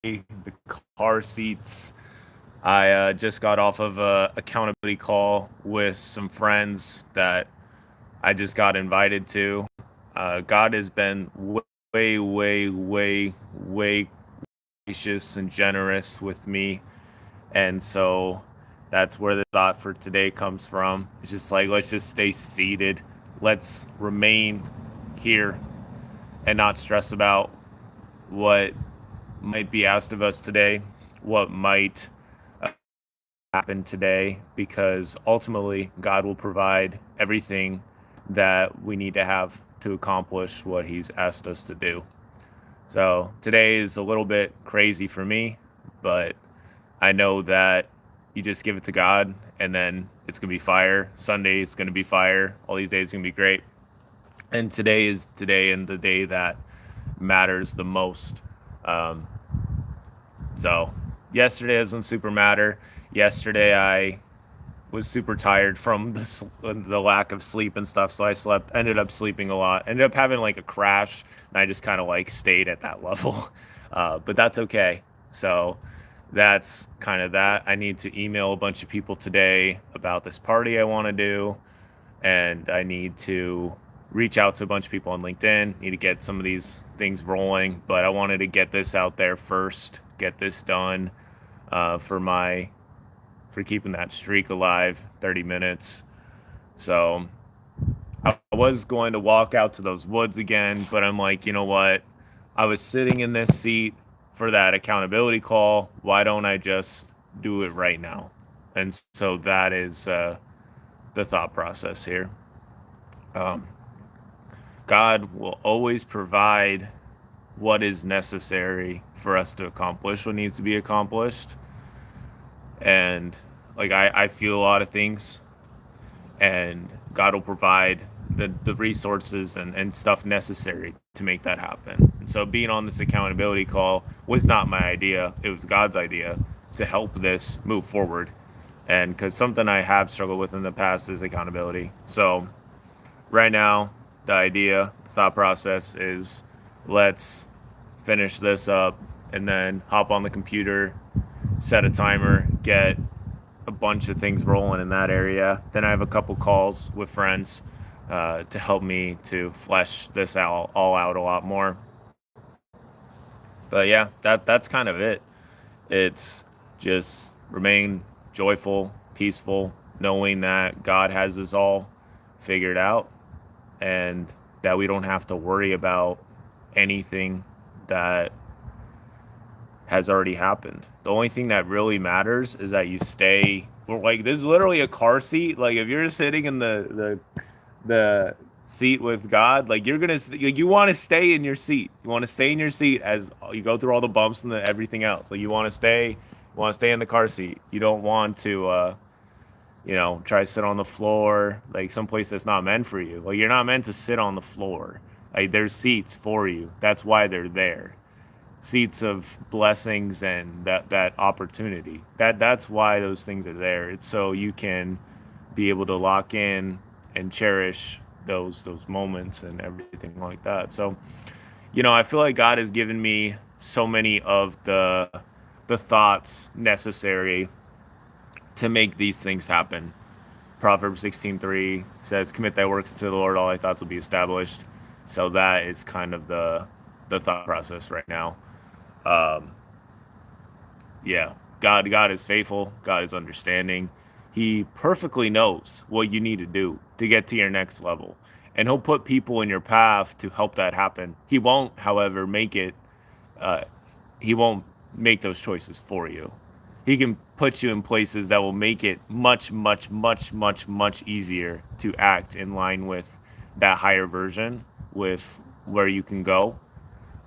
the car seats. I just got off of a accountability call with some friends that I just got invited to. God has been way gracious and generous with me. And so that's where the thought for today comes from. It's just like, let's just stay seated. Let's remain here and not stress about what might be asked of us today, what might happen today, because ultimately God will provide everything that we need to have to accomplish what He's asked us to do. So today is a little bit crazy for me, but I know that you just give it to God and then it's going to be fire. Sunday it's going to be fire. All these days going to be great. And today is today and the day that matters the most. Um, so yesterday doesn't super matter. Yesterday I was super tired from the lack of sleep and stuff, so I ended up sleeping a lot. Ended up having like a crash, and I just kind of like stayed at that level. But that's okay. So that's kind of that. I need to email a bunch of people today about this party I want to do, and I need to reach out to a bunch of people on LinkedIn. Need to get some of these things rolling, but I wanted to get this out there first, get this done for keeping that streak alive, 30 minutes. So I was going to walk out to those woods again, but I'm like, you know what? I was sitting in this seat for that accountability call. Why don't I just do it right now? And so that is the thought process here. Um, God will always provide what is necessary for us to accomplish what needs to be accomplished. And like I feel a lot of things, and God will provide the resources and stuff necessary to make that happen. And so being on this accountability call was not my idea. It was God's idea to help this move forward. And because something I have struggled with in the past is accountability. So right now, the thought process is let's finish this up and then hop on the computer, set a timer, get a bunch of things rolling in that area. Then I have a couple calls with friends to help me to flesh this out all out a lot more. But yeah, that's kind of it. It's just remain joyful, peaceful, knowing that God has this all figured out and that we don't have to worry about anything that has already happened. The only thing that really matters is that you stay. Like this is literally a car seat. Like if you're sitting in the seat with God, like you want to stay in your seat. You want to stay in your seat as you go through all the bumps and everything else. Like you want to stay in the car seat. You don't want to try to sit on the floor, like someplace that's not meant for you. Like you're not meant to sit on the floor. Like there's seats for you. That's why they're there. Seats of blessings and that opportunity. That's why those things are there. It's so you can be able to lock in and cherish those moments and everything like that. So, I feel like God has given me so many of the thoughts necessary to make these things happen. Proverbs 16:3 says, "Commit thy works to the Lord; all thy thoughts will be established." So that is kind of the thought process right now. Um, yeah, God is faithful. God is understanding. He perfectly knows what you need to do to get to your next level, and He'll put people in your path to help that happen. He won't, however, make it. Uh, he won't make those choices for you. He can put you in places that will make it much easier to act in line with that higher version, with where you can go.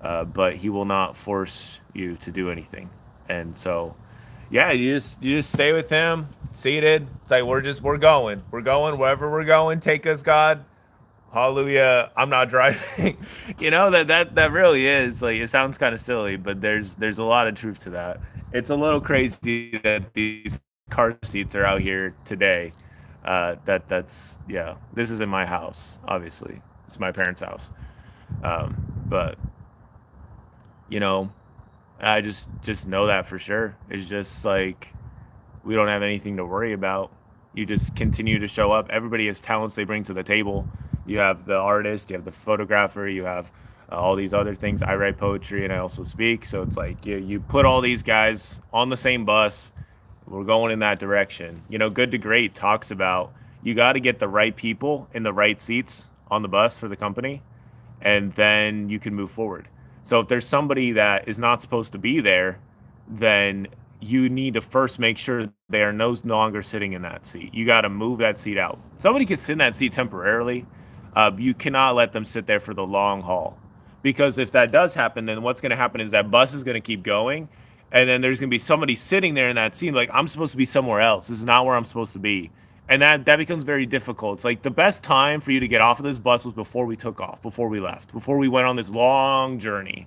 But he will not force you to do anything. And so, yeah, you just stay with him, seated. It's like we're going wherever we're going. Take us, God. Hallelujah. I'm not driving. That really is like it sounds kind of silly, but there's a lot of truth to that. It's a little crazy that these car seats are out here today. That's yeah. This is in my house, obviously. It's my parents' house. But you know, And I just know that for sure. It's just like we don't have anything to worry about. You just continue to show up. Everybody has talents they bring to the table. You have the artist, you have the photographer, you have all these other things. I write poetry and I also speak. So it's like you put all these guys on the same bus. We're going in that direction. Good to Great talks about you got to get the right people in the right seats on the bus for the company, and then you can move forward. So if there's somebody that is not supposed to be there, then you need to first make sure they are no longer sitting in that seat. You got to move that seat out. Somebody can sit in that seat temporarily. You cannot let them sit there for the long haul, because if that does happen, then what's going to happen is that bus is going to keep going, and then there's going to be somebody sitting there in that seat like, I'm supposed to be somewhere else. This is not where I'm supposed to be. And that becomes very difficult. It's like the best time for you to get off of this bus was before we took off, before we left, before we went on this long journey.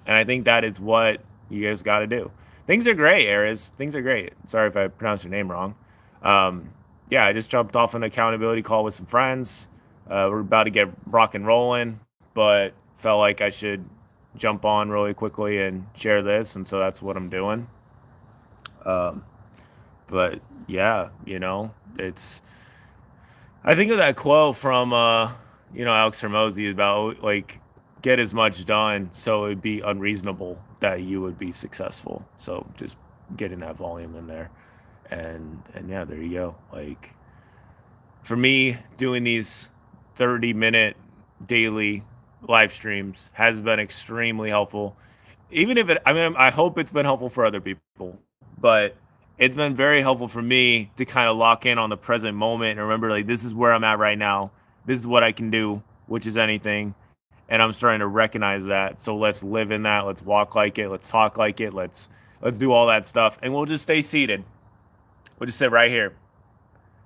And I think that is what you guys got to do. Things are great, Ares. Things are great. Sorry if I pronounced your name wrong. Yeah, I just jumped off an accountability call with some friends. We're about to get rock and rolling, but felt like I should jump on really quickly and share this. And so that's what I'm doing. But yeah, it's, I think of that quote from, Alex Hermosi about like, get as much done so it'd be unreasonable that you would be successful. So just getting that volume in there. And yeah, there you go. Like for me, doing these 30-minute daily live streams has been extremely helpful. Even if I hope it's been helpful for other people, but it's been very helpful for me to kind of lock in on the present moment and remember, like, this is where I'm at right now. This is what I can do, which is anything. And I'm starting to recognize that. So let's live in that. Let's walk like it. Let's talk like it. Let's do all that stuff. And we'll just stay seated. We'll just sit right here.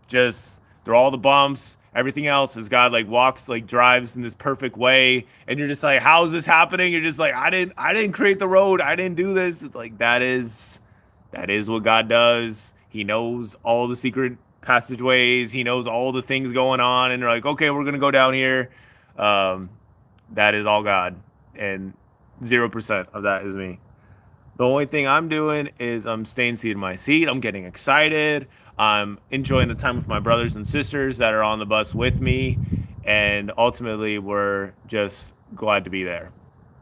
Just through all the bumps, everything else, as God like walks, like drives in this perfect way. And you're just like, how is this happening? You're just like, I didn't create the road. I didn't do this. It's like, that is what God does. He knows all the secret passageways. He knows all the things going on. And they're like, okay, we're going to go down here. That is all God, and 0% of that is me. The only thing I'm doing is I'm staying seated in my seat. I'm getting excited. I'm enjoying the time with my brothers and sisters that are on the bus with me, and ultimately we're just glad to be there.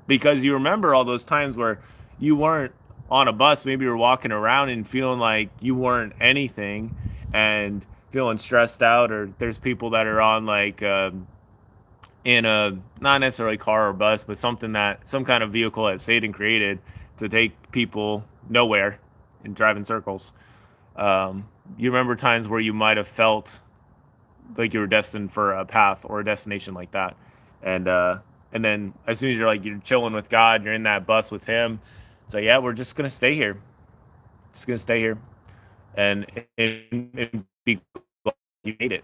Because you remember all those times where you weren't on a bus, maybe you're walking around and feeling like you weren't anything and feeling stressed out, or there's people that are on like in a not necessarily car or bus, but some kind of vehicle that Satan created to take people nowhere and drive in circles. You remember times where you might have felt like you were destined for a path or a destination like that, and then as soon as you're chilling with God, you're in that bus with Him. It's like, yeah, we're just gonna stay here, and be glad you made it.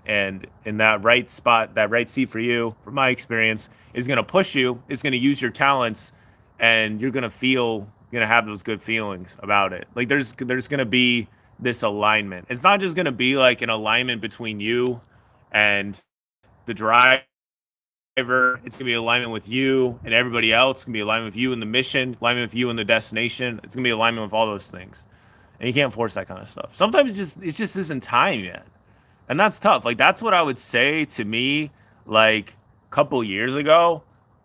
And in that right spot, that right seat for you, from my experience, is going to push you, is going to use your talents, and you're going to have those good feelings about it. Like there's going to be this alignment. It's not just going to be like an alignment between you and the driver. It's going to be alignment with you and everybody else. It's going to be alignment with you in the mission, alignment with you in the destination. It's going to be alignment with all those things. And you can't force that kind of stuff. Sometimes it just isn't time yet. And that's tough. Like, that's what I would say to me, like, a couple years ago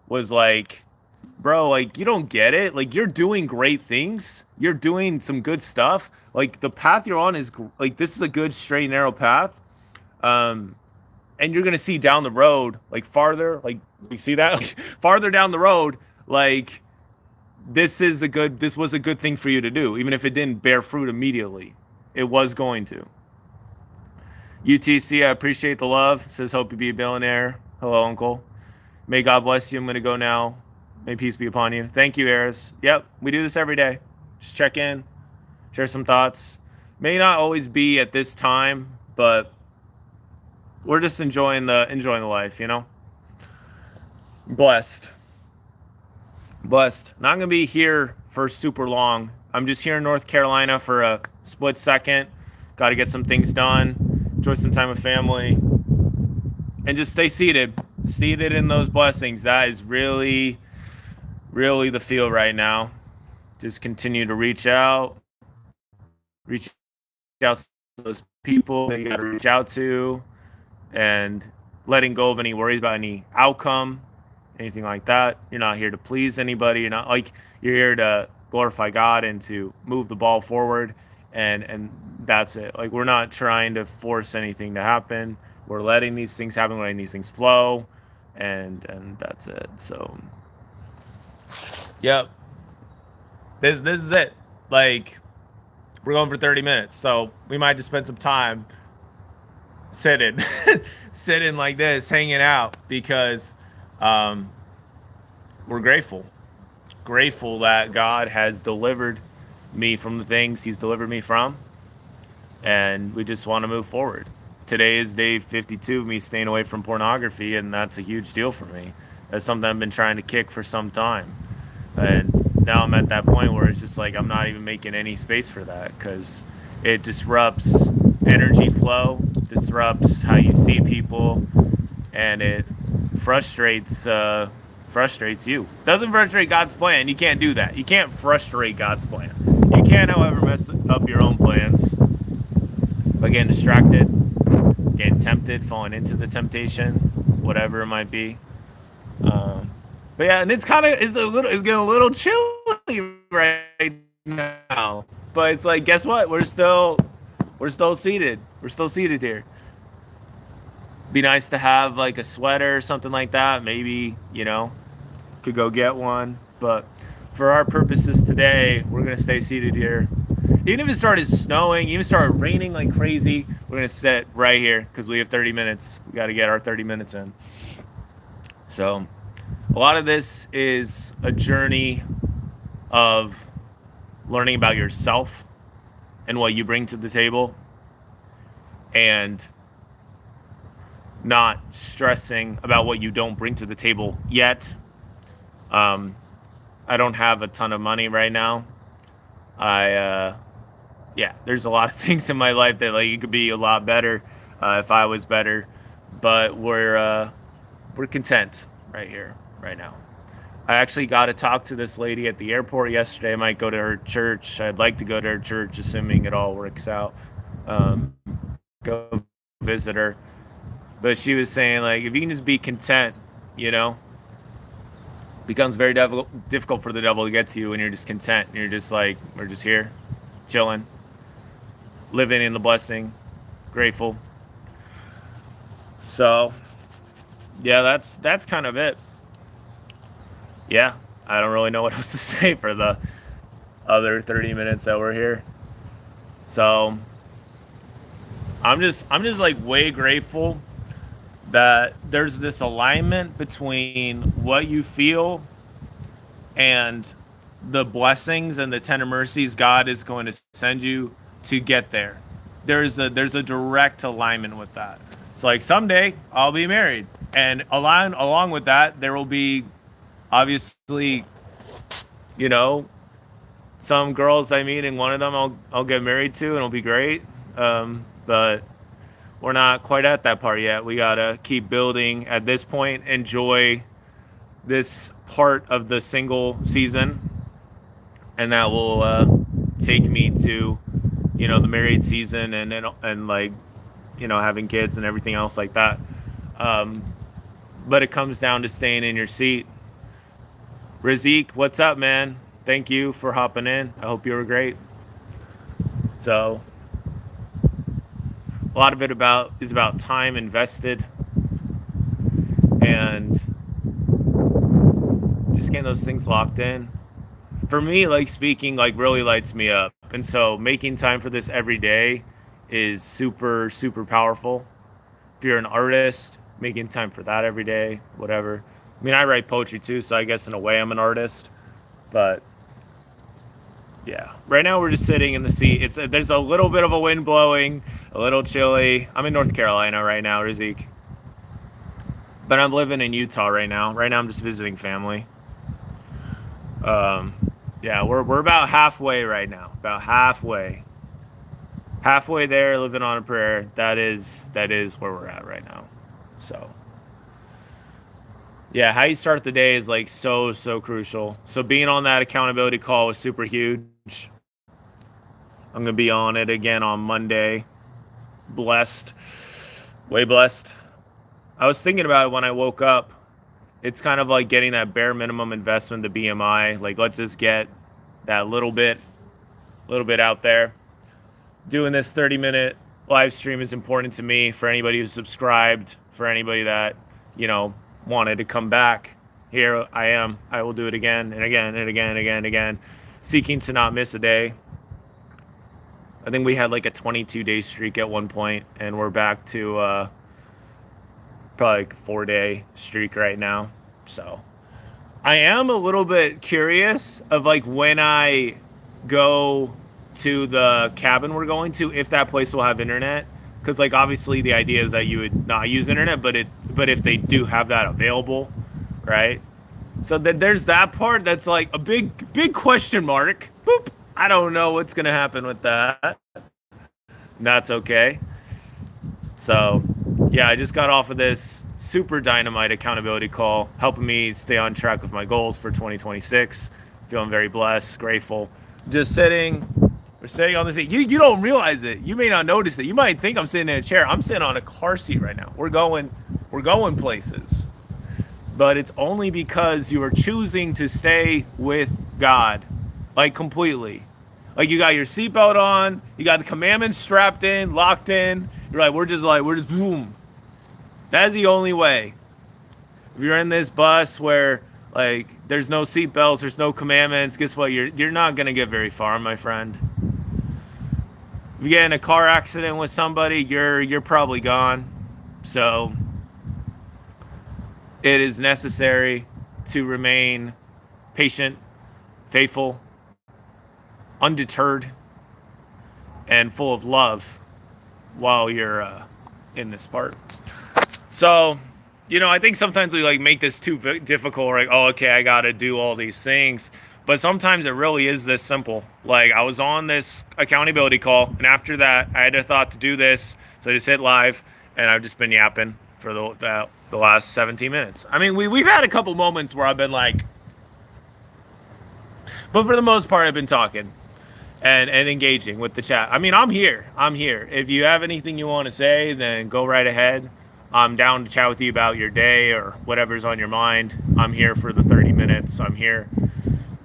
was like, bro, like, you don't get it. Like, you're doing great things. You're doing some good stuff. Like, the path you're on is, like, this is a good, straight, narrow path. And you're going to see down the road, like, farther, like, you see that? Like, farther down the road, like, this was a good thing for you to do. Even if it didn't bear fruit immediately, it was going to. UTC, I appreciate the love. Says, hope you be a billionaire. Hello, uncle. May God bless you. I'm going to go now. May peace be upon you. Thank you, Eris. Yep, we do this every day. Just check in, share some thoughts. May not always be at this time, but we're just enjoying the life, Blessed. Not going to be here for super long. I'm just here in North Carolina for a split second. Got to get some things done. Enjoy some time with family, and just stay seated in those blessings. That is really, really the feel right now. just continue to reach out to those people that you got to reach out to, and letting go of any worries about any outcome, anything like that. You're not here to please anybody. You're not like you're here to glorify God and to move the ball forward, and that's it. Like we're not trying to force anything to happen. We're letting these things happen, letting these things flow, and that's it. So, yep, this is it. Like we're going for 30 minutes, so we might just spend some time sitting, sitting like this, hanging out because we're grateful that God has delivered me from the things He's delivered me from, and we just want to move forward. Today is day 52 of me staying away from pornography, and that's a huge deal for me. That's something I've been trying to kick for some time, and now I'm at that point where it's just like I'm not even making any space for that because it disrupts energy flow, disrupts how you see people, and it frustrates you. Doesn't frustrate God's plan. You can't do that. You can't frustrate God's plan. You can't, however, mess up your own plans by getting distracted, getting tempted, falling into the temptation, whatever it might be. But yeah, and it's getting a little chilly right now. But it's like, guess what? We're still seated. We're still seated here. Be nice to have like a sweater or something like that. Maybe, could go get one. But for our purposes today, we're going to stay seated here. Even if it started snowing, even started raining like crazy, we're going to sit right here because we have 30 minutes. We got to get our 30 minutes in. So a lot of this is a journey of learning about yourself and what you bring to the table, and not stressing about what you don't bring to the table yet. I don't have a ton of money right now. There's a lot of things in my life that like it could be a lot better if I was better, but we're content right here, right now. I actually got to talk to this lady at the airport yesterday. I might go to her church. I'd like to go to her church, assuming it all works out. Go visit her. But she was saying, like, if you can just be content, becomes very difficult for the devil to get to you when you're just content. And you're just like, we're just here, chilling, living in the blessing, grateful. So, yeah, that's kind of it. Yeah, I don't really know what else to say for the other 30 minutes that we're here. So, I'm just like way grateful that there's this alignment between what you feel and the blessings and the tender mercies God is going to send you to get there. There's a direct alignment with that. So like someday I'll be married, and along with that there will be obviously some girls I meet, and one of them I'll get married to, and it'll be great. But we're not quite at that part yet. We gotta keep building at this point, enjoy this part of the single season, and that will take me to the married season, and like having kids and everything else like that. But it comes down to staying in your seat. Razik, what's up, man? Thank you for hopping in. I hope you were great. So a lot of it is about time invested and just getting those things locked in. For me, like speaking like really lights me up. And so making time for this every day is super, super powerful. If you're an artist, making time for that every day, whatever. I mean, I write poetry too, so I guess in a way I'm an artist. But yeah, right now we're just sitting in the seat. There's a little bit of a wind blowing, a little chilly. I'm in North Carolina right now, Razik. But I'm living in Utah right now. Right now I'm just visiting family. Yeah, we're about halfway right now. About halfway. Halfway there, living on a prayer. That is where we're at right now. So Yeah, how you start the day is like so crucial. So being on that accountability call was super huge. I'm gonna be on it again on Monday. Blessed, way blessed. I was thinking about it when I woke up. It's kind of like getting that bare minimum investment, the BMI. Like, let's just get that little bit out there. Doing this 30-minute live stream is important to me. For anybody who's subscribed, for anybody that wanted to come back, here I am. I will do it again and again and again and again and again, seeking to not miss a day. I think we had like a 22-day streak at one point, and we're back to probably like a 4-day streak right now. So I am a little bit curious of like when I go to the cabin we're going to, if that place will have internet, because like obviously the idea is that you would not use internet, but if they do have that available, right? So there's that part that's like a big question mark. Boop. I don't know what's gonna happen with that. That's okay. So yeah, I just got off of this super dynamite accountability call, helping me stay on track with my goals for 2026. Feeling very blessed, grateful. Just we're sitting on the seat. You don't realize it. You may not notice it. You might think I'm sitting in a chair. I'm sitting on a car seat right now. We're going places. But it's only because you are choosing to stay with God, like completely. Like you got your seatbelt on, you got the commandments strapped in, locked in. You're like, we're just boom. That's the only way. If you're in this bus where like there's no seatbelts, there's no commandments, guess what? You're not gonna get very far, my friend. If you get in a car accident with somebody, you're probably gone. So it is necessary to remain patient, faithful, undeterred, and full of love while you're in this part. So, I think sometimes we like make this too difficult. Like, oh, okay, I gotta do all these things. But sometimes it really is this simple. Like, I was on this accountability call, and after that, I had a thought to do this, so I just hit live, and I've just been yapping for the last 17 minutes. I mean, we've had a couple moments where I've been like, but for the most part, I've been talking and engaging with the chat. I mean, I'm here. If you have anything you want to say, then go right ahead. I'm down to chat with you about your day or whatever's on your mind. I'm here for the 30 minutes. I'm here.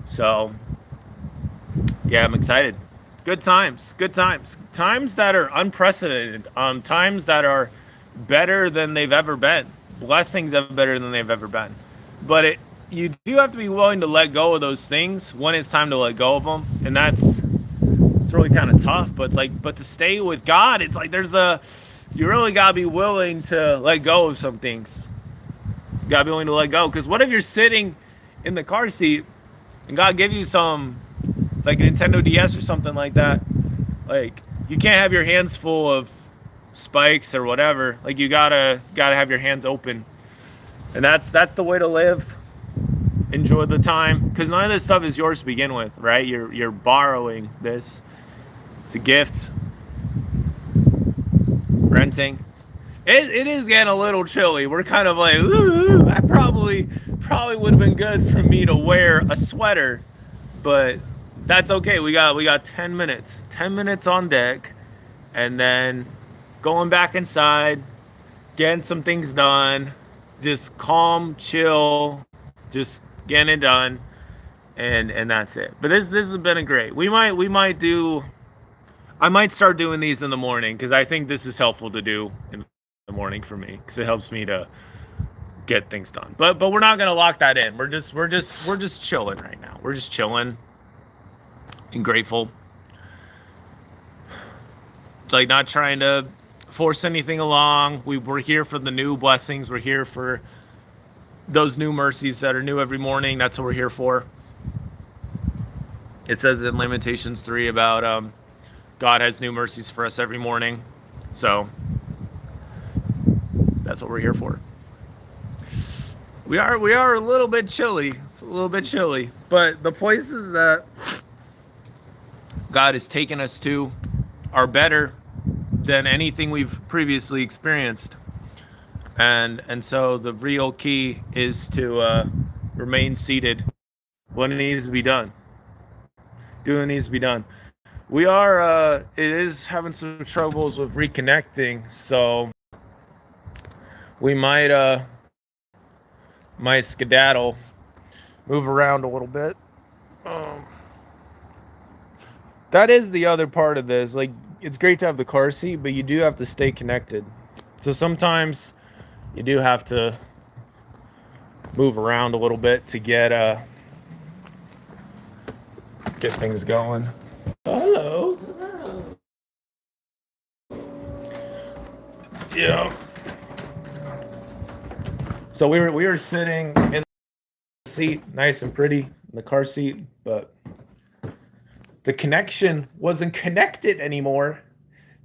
So, yeah, I'm excited. Good times. Times that are unprecedented. Times that are better than they've ever been. Blessings that are better than they've ever been. But you do have to be willing to let go of those things when it's time to let go of them. And it's really kind of tough. But it's like, to stay with God, it's like you really got to be willing to let go of some things. You got to be willing to let go. Because what if you're sitting in the car seat and God give you some, like a Nintendo DS or something like that? Like, you can't have your hands full of spikes or whatever. Like, you gotta have your hands open. And that's the way to live. Enjoy the time. Because none of this stuff is yours to begin with, right? You're borrowing this. It's a gift. Renting. It is getting a little chilly. We're kind of like, ooh, I probably would have been good for me to wear a sweater, but that's okay. We got 10 minutes. 10 minutes on deck, and then going back inside, getting some things done, just calm, chill, just getting it done, and that's it. But this has been great. I might start doing these in the morning because I think this is helpful to do in the morning for me because it helps me to get things done. But we're not gonna lock that in. We're just chilling right now. We're just chilling and grateful. It's like not trying to force anything along. We're here for the new blessings. We're here for those new mercies that are new every morning. That's what we're here for. It says in Lamentations 3 about God has new mercies for us every morning. So that's what we're here for. We are a little bit chilly. It's a little bit chilly. But the places that God has taken us to are better than anything we've previously experienced. And so the real key is to remain seated when it needs to be done. Doing what needs to be done. We are it is having some troubles with reconnecting, so we might skedaddle, move around a little bit. That is the other part of this. Like, it's great to have the car seat, but you do have to stay connected. So sometimes you do have to move around a little bit to get things going. Oh, hello. Yeah. So we were sitting in the seat, nice and pretty, in the car seat, but the connection wasn't connected anymore.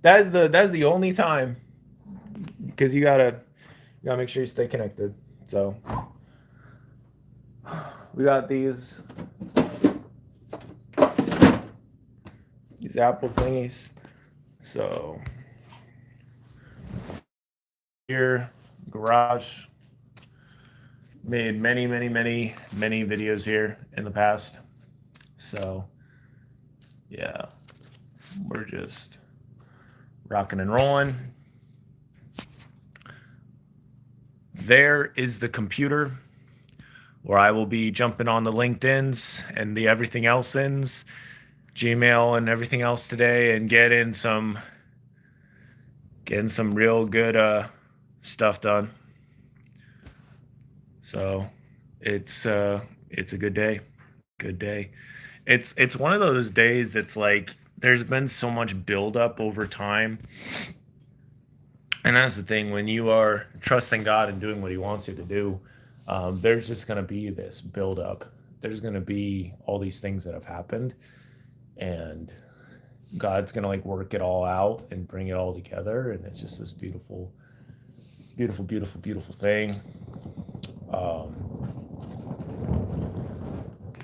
That's the only time, because you gotta make sure you stay connected. So we got these Apple thingies. So here, garage, made many videos here in the past. So yeah, we're just rocking and rolling. There is the computer where I will be jumping on the LinkedIn's and the everything else ins, Gmail and everything else today, and getting some real good stuff done. So it's a good day. Good day. It's one of those days that's like there's been so much buildup over time. And that's the thing, when you are trusting God and doing what He wants you to do, there's just going to be this buildup. There's going to be all these things that have happened, and God's going to like work it all out and bring it all together. And it's just this beautiful thing.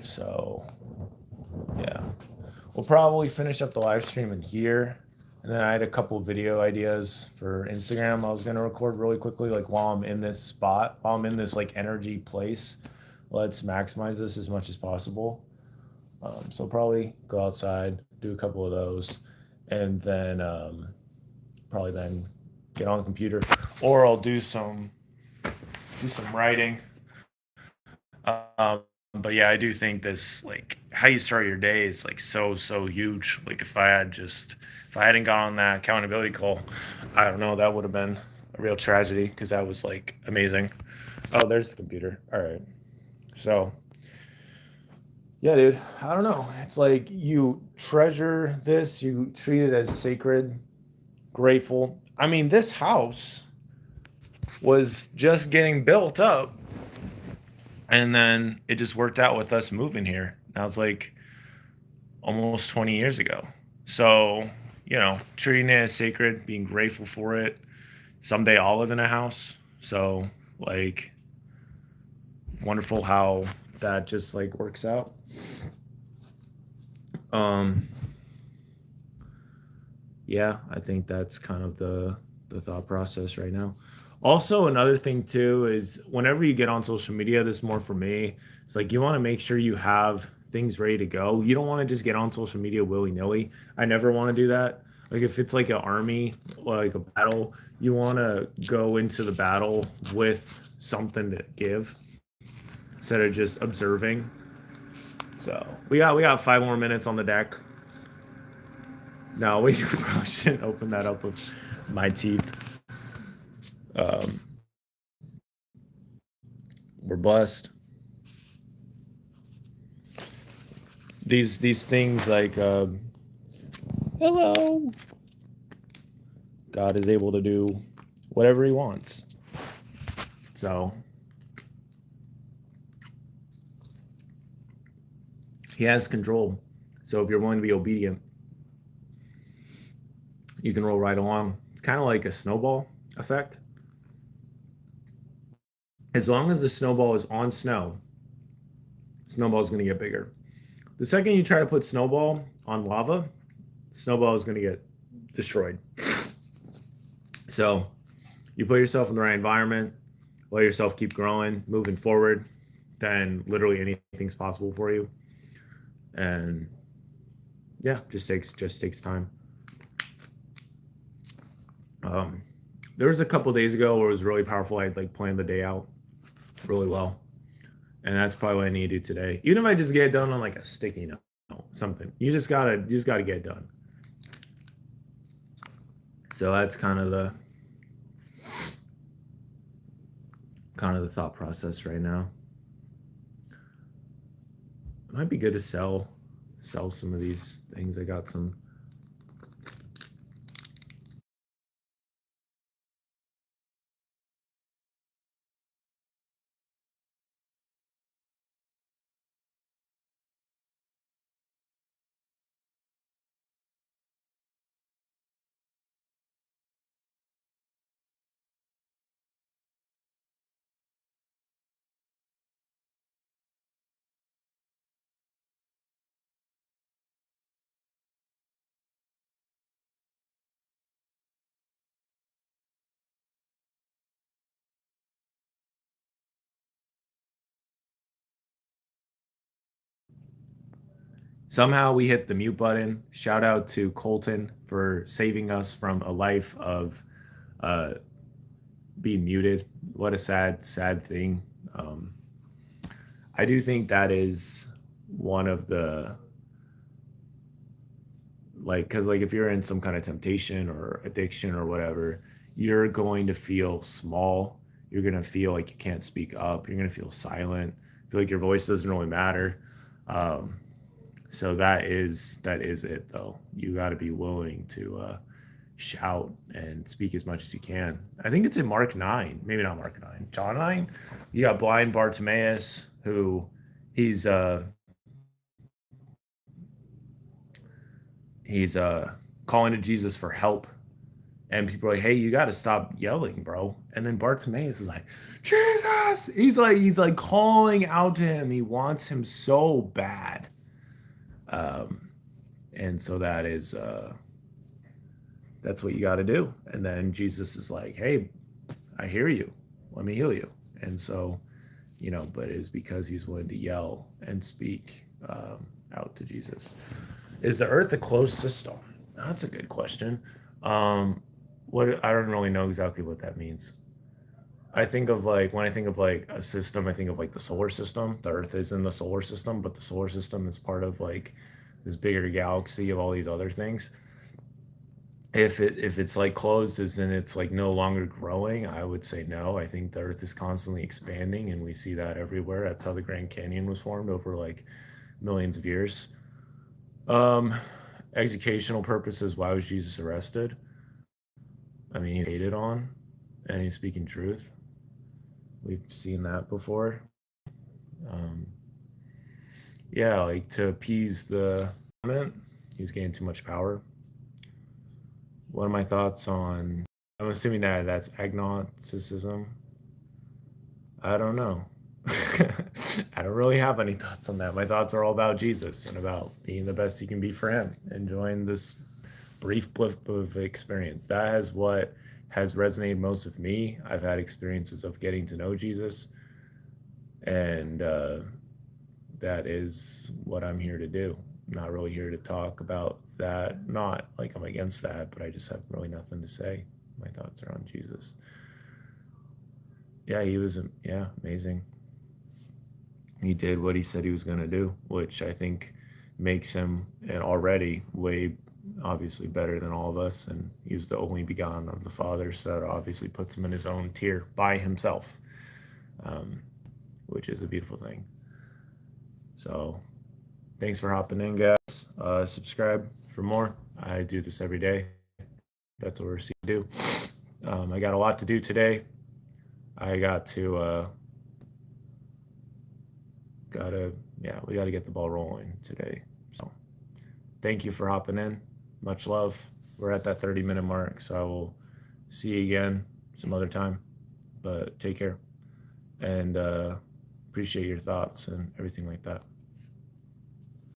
So yeah, we'll probably finish up the live stream in here. And then I had a couple video ideas for Instagram I was going to record really quickly, like while I'm in this spot, while I'm in this like energy place. Let's maximize this as much as possible. So probably go outside, do a couple of those, and then probably then get on the computer, or I'll do some writing. But yeah, I do think this, like how you start your day is like so huge. Like if I hadn't gone on that accountability call, I don't know, that would have been a real tragedy, because that was like amazing. Oh, there's the computer. All right. So yeah, dude, I don't know. It's like you treasure this, you treat it as sacred, grateful. I mean, this house was just getting built up, and then it just worked out with us moving here. That was like almost 20 years ago. So, treating it as sacred, being grateful for it. Someday I'll live in a house. So, like, wonderful how that just like works out. Yeah, I think that's kind of the thought process right now. Also, another thing too is whenever you get on social media, this is more for me. It's like you want to make sure you have things ready to go. You don't want to just get on social media willy-nilly. I never want to do that. Like if it's like an army, like a battle, you want to go into the battle with something to give instead of just observing. So we got 5 more minutes on the deck. No, we probably shouldn't open that up with my teeth. We're blessed. These things like hello. God is able to do whatever He wants. So He has control. So if you're willing to be obedient, you can roll right along. It's kind of like a snowball effect. As long as the snowball is on snow, snowball is going to get bigger. The second you try to put snowball on lava, snowball is going to get destroyed. So you put yourself in the right environment, let yourself keep growing, moving forward, then literally anything's possible for you. And yeah, just takes time. Um, there was a couple days ago where it was really powerful. I had like planned the day out really well, and that's probably what I need to do today. Even if I just get it done on like a sticky note, something. You just gotta get it done. So that's kind of the thought process right now. It might be good to sell some of these things. I got some. Somehow we hit the mute button. Shout out to Colton for saving us from a life of uh, being muted. What a sad thing. Um, I do think that is one of the like, because like if you're in some kind of temptation or addiction or whatever, you're going to feel small. You're going to feel like you can't speak up. You're going to feel silent. Feel like your voice doesn't really matter. Um, so that is it though. You got to be willing to shout and speak as much as you can. I think it's in Mark 9, maybe not Mark 9, John 9. You got blind Bartimaeus who he's uh he's calling to Jesus for help, and people are like, "Hey, you got to stop yelling, bro." And then Bartimaeus is like, "Jesus!" He's like calling out to him. He wants him so bad. Um, and so that's what you got to do. And then Jesus is like, "Hey, I hear you. Let me heal you." And so, but it was because he's willing to yell and speak out to Jesus. Is the Earth a closed system? That's a good question. What I don't really know exactly what that means. I think of like when I think of like a system, I think of like the solar system. The Earth is in the solar system, but the solar system is part of like this bigger galaxy of all these other things. If it's like closed as in it's like no longer growing, I would say no. I think the Earth is constantly expanding, and we see that everywhere. That's how the Grand Canyon was formed over like millions of years. Um, Educational purposes, why was Jesus arrested? I mean, he hated on, and he's speaking truth. We've seen that before. Um, yeah, like to appease the government, he's getting too much power. What are my thoughts on? I'm assuming that that's agnosticism. I don't know. I don't really have any thoughts on that. My thoughts are all about Jesus and about being the best you can be for Him, enjoying this brief blip of experience. That is what has resonated most with me. I've had experiences of getting to know Jesus, and that is what I'm here to do. I'm not really here to talk about that. Not like I'm against that, but I just have really nothing to say. My thoughts are on Jesus. Yeah, he was, yeah, amazing. He did what he said he was going to do, which I think makes him and already way obviously better than all of us. And he's the only begotten of the Father, so that obviously puts him in his own tier by himself, um, which is a beautiful thing. So thanks for hopping in, guys. Subscribe for more. I do this every day. That's what we're seeing to do. I got a lot to do today. I got to we gotta get the ball rolling today. So thank you for hopping in. Much love. We're at that 30-minute mark, so I will see you again some other time. But take care, and appreciate your thoughts and everything like that.